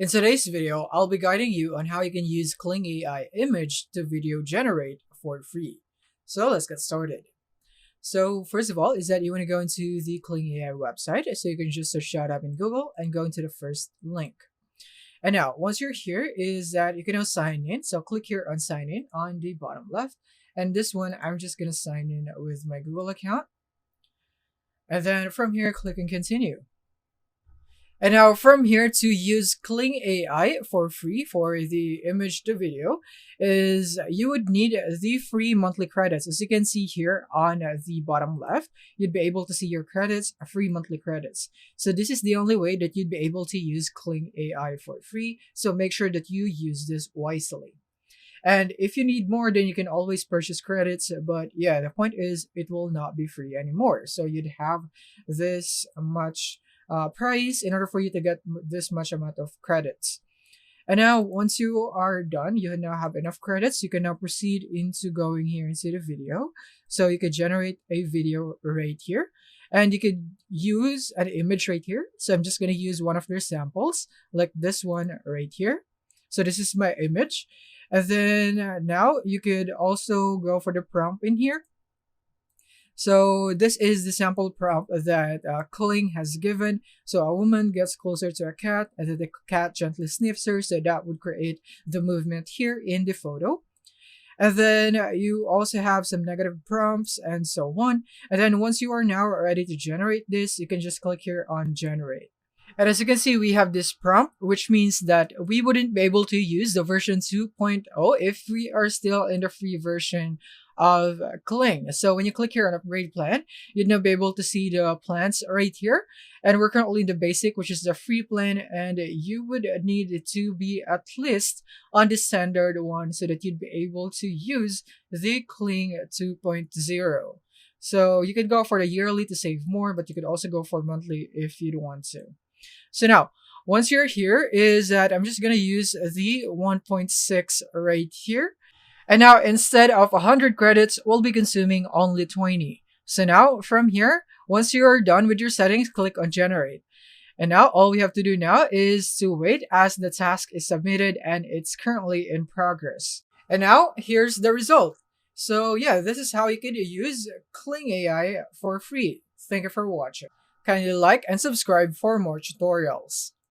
In today's video, I'll be guiding you on how you can use Kling AI image to video generate for free. So let's get started. So first of all is that you want to go into the Kling AI website. So you can just search that up in Google and go into the first link. And now once you're here is that you can now sign in. So click here on sign in on the bottom left. And this one, I'm just going to sign in with my Google account. And then from here, click and continue. And now from here to use Kling AI for free for the image to video is you would need the free monthly credits. As you can see here on the bottom left, you'd be able to see your credits, free monthly credits. So this is the only way that you'd be able to use Kling AI for free. So make sure that you use this wisely. And if you need more, then you can always purchase credits. But yeah, the point is it will not be free anymore. So you'd have this much price in order for you to get this much amount of credits. And now once you are done, you now have enough credits, you can now proceed into going here into the video. So you could generate a video right here, and you could use an image right here. So I'm just going to use one of their samples like this one right here. So this is my image. And then now you could also go for the prompt in here. So this is the sample prompt that Kling has given. So a woman gets closer to a cat and then the cat gently sniffs her. So that would create the movement here in the photo. And then you also have some negative prompts and so on. And then once you are now ready to generate this, you can just click here on generate. And as you can see, we have this prompt, which means that we wouldn't be able to use the version 2.0 if we are still in the free version of Kling. So when you click here on upgrade plan, you'd now be able to see the plans right here. And we're currently in the basic, which is the free plan. And you would need to be at least on the standard one so that you'd be able to use the Kling 2.0. So you could go for the yearly to save more, but you could also go for monthly if you'd want to. So now, once you're here is that I'm just going to use the 1.6 right here. And now instead of 100 credits, we'll be consuming only 20. So now from here, once you are done with your settings, click on generate. And now all we have to do now is to wait as the task is submitted and it's currently in progress. And now here's the result. So yeah, this is how you can use Kling AI for free. Thank you for watching. Kindly like and subscribe for more tutorials.